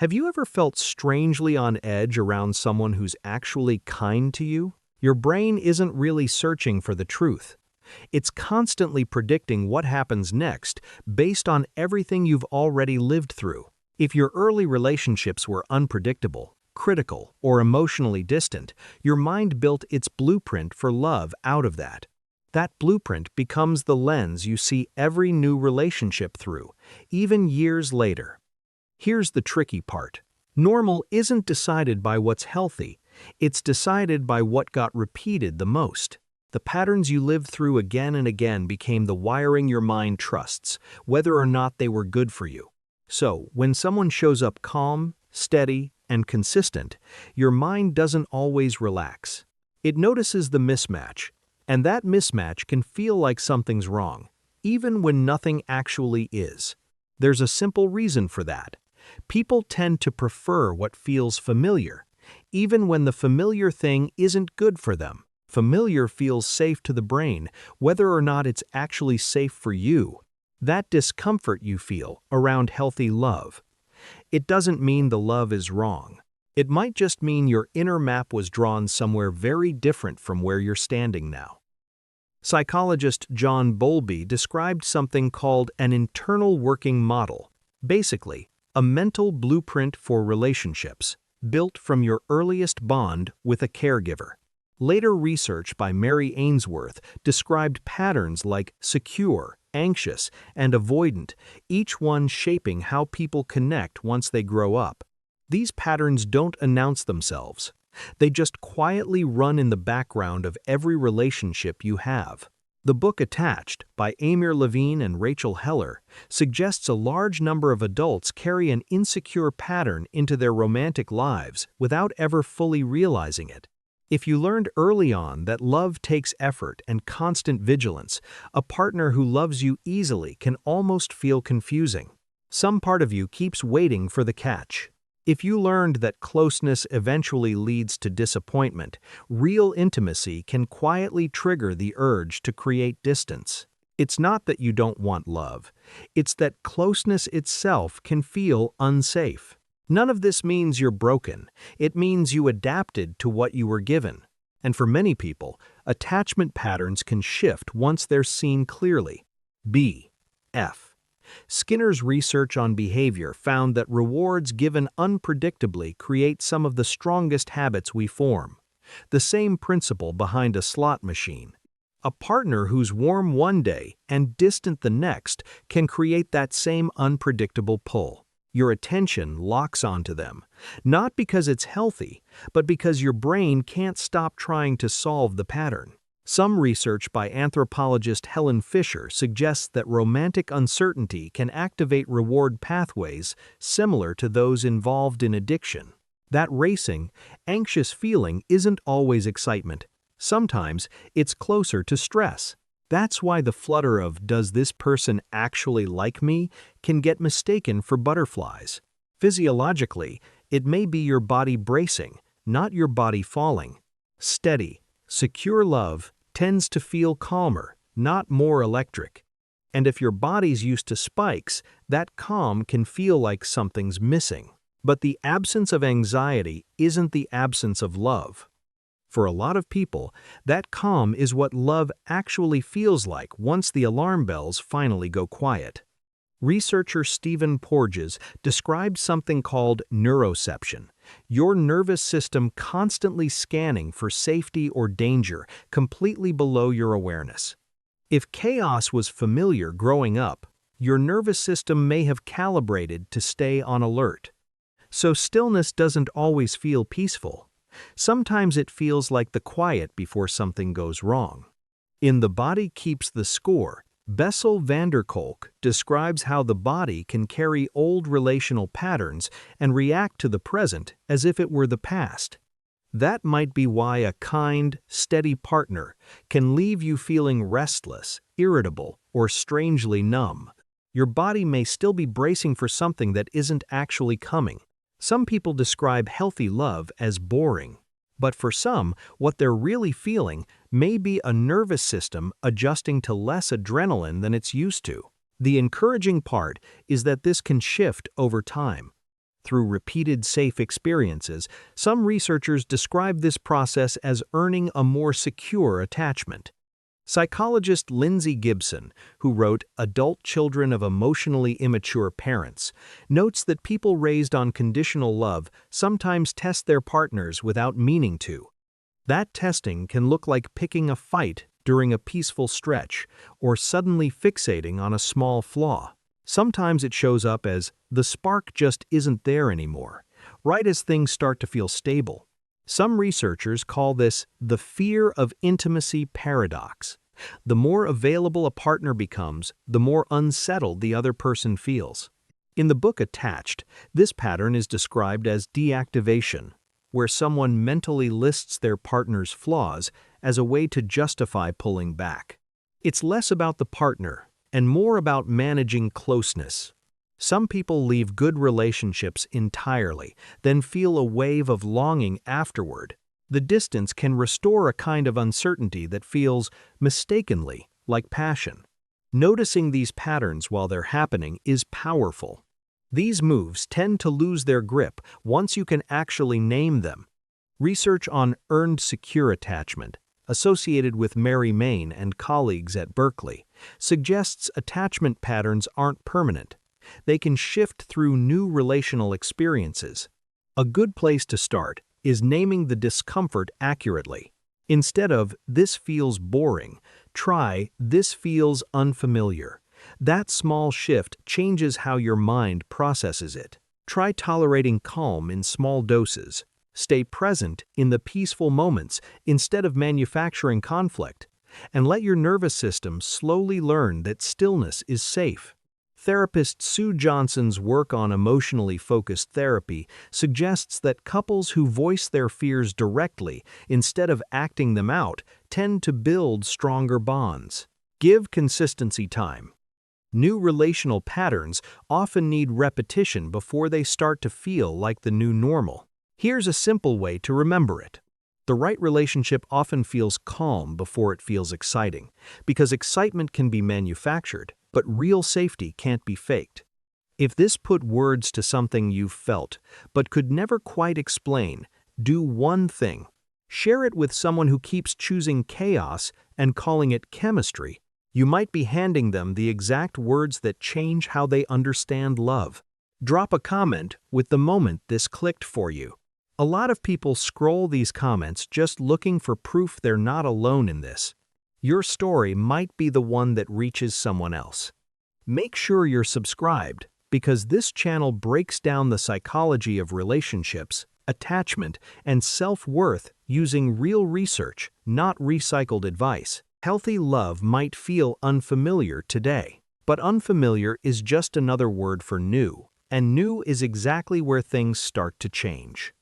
Have you ever felt strangely on edge around someone who's actually kind to you? Your brain isn't really searching for the truth. It's constantly predicting what happens next based on everything you've already lived through. If your early relationships were unpredictable, critical, or emotionally distant, your mind built its blueprint for love out of that. That blueprint becomes the lens you see every new relationship through, even years later. Here's the tricky part. Normal isn't decided by what's healthy, it's decided by what got repeated the most. The patterns you lived through again and again became the wiring your mind trusts, whether or not they were good for you. So, when someone shows up calm, steady, and consistent, your mind doesn't always relax. It notices the mismatch, and that mismatch can feel like something's wrong, even when nothing actually is. There's a simple reason for that. People tend to prefer what feels familiar, even when the familiar thing isn't good for them. Familiar feels safe to the brain, whether or not it's actually safe for you. That discomfort you feel around healthy love. It doesn't mean the love is wrong. It might just mean your inner map was drawn somewhere very different from where you're standing now. Psychologist John Bowlby described something called an internal working model. Basically, a mental blueprint for relationships, built from your earliest bond with a caregiver. Later research by Mary Ainsworth described patterns like secure, anxious, and avoidant, each one shaping how people connect once they grow up. These patterns don't announce themselves. They just quietly run in the background of every relationship you have. The book Attached, by Amir Levine and Rachel Heller, suggests a large number of adults carry an insecure pattern into their romantic lives without ever fully realizing it. If you learned early on that love takes effort and constant vigilance, a partner who loves you easily can almost feel confusing. Some part of you keeps waiting for the catch. If you learned that closeness eventually leads to disappointment, real intimacy can quietly trigger the urge to create distance. It's not that you don't want love. It's that closeness itself can feel unsafe. None of this means you're broken. It means you adapted to what you were given. And for many people, attachment patterns can shift once they're seen clearly. F. Skinner's research on behavior found that rewards given unpredictably create some of the strongest habits we form. The same principle behind a slot machine. A partner who's warm one day and distant the next can create that same unpredictable pull. Your attention locks onto them, not because it's healthy, but because your brain can't stop trying to solve the pattern. Some research by anthropologist Helen Fisher suggests that romantic uncertainty can activate reward pathways similar to those involved in addiction. That racing, anxious feeling isn't always excitement. Sometimes it's closer to stress. That's why the flutter of "does this person actually like me" can get mistaken for butterflies. Physiologically, it may be your body bracing, not your body falling. Steady, secure love tends to feel calmer, not more electric. And if your body's used to spikes, that calm can feel like something's missing. But the absence of anxiety isn't the absence of love. For a lot of people, that calm is what love actually feels like once the alarm bells finally go quiet. Researcher Stephen Porges described something called neuroception, your nervous system constantly scanning for safety or danger completely below your awareness. If chaos was familiar growing up, your nervous system may have calibrated to stay on alert. So stillness doesn't always feel peaceful. Sometimes it feels like the quiet before something goes wrong. In The Body Keeps the Score, Bessel van der Kolk describes how the body can carry old relational patterns and react to the present as if it were the past. That might be why a kind, steady partner can leave you feeling restless, irritable, or strangely numb. Your body may still be bracing for something that isn't actually coming. Some people describe healthy love as boring. But for some, what they're really feeling may be a nervous system adjusting to less adrenaline than it's used to. The encouraging part is that this can shift over time. Through repeated safe experiences, some researchers describe this process as earning a more secure attachment. Psychologist Lindsay Gibson, who wrote Adult Children of Emotionally Immature Parents, notes that people raised on conditional love sometimes test their partners without meaning to. That testing can look like picking a fight during a peaceful stretch or suddenly fixating on a small flaw. Sometimes it shows up as the spark just isn't there anymore, right as things start to feel stable. Some researchers call this the fear of intimacy paradox. The more available a partner becomes, the more unsettled the other person feels. In the book Attached, this pattern is described as deactivation, where someone mentally lists their partner's flaws as a way to justify pulling back. It's less about the partner and more about managing closeness. Some people leave good relationships entirely, then feel a wave of longing afterward. The distance can restore a kind of uncertainty that feels, mistakenly, like passion. Noticing these patterns while they're happening is powerful. These moves tend to lose their grip once you can actually name them. Research on earned secure attachment, associated with Mary Main and colleagues at Berkeley, suggests attachment patterns aren't permanent. They can shift through new relational experiences. A good place to start is naming the discomfort accurately. Instead of, "this feels boring," try, "this feels unfamiliar." That small shift changes how your mind processes it. Try tolerating calm in small doses. Stay present in the peaceful moments instead of manufacturing conflict. And let your nervous system slowly learn that stillness is safe. Therapist Sue Johnson's work on emotionally focused therapy suggests that couples who voice their fears directly instead of acting them out tend to build stronger bonds. Give consistency time. New relational patterns often need repetition before they start to feel like the new normal. Here's a simple way to remember it. The right relationship often feels calm before it feels exciting, because excitement can be manufactured, but real safety can't be faked. If this put words to something you've felt, but could never quite explain, do one thing. Share it with someone who keeps choosing chaos and calling it chemistry. You might be handing them the exact words that change how they understand love. Drop a comment with the moment this clicked for you. A lot of people scroll these comments just looking for proof they're not alone in this. Your story might be the one that reaches someone else. Make sure you're subscribed, because this channel breaks down the psychology of relationships, attachment, and self-worth using real research, not recycled advice. Healthy love might feel unfamiliar today, but unfamiliar is just another word for new, and new is exactly where things start to change.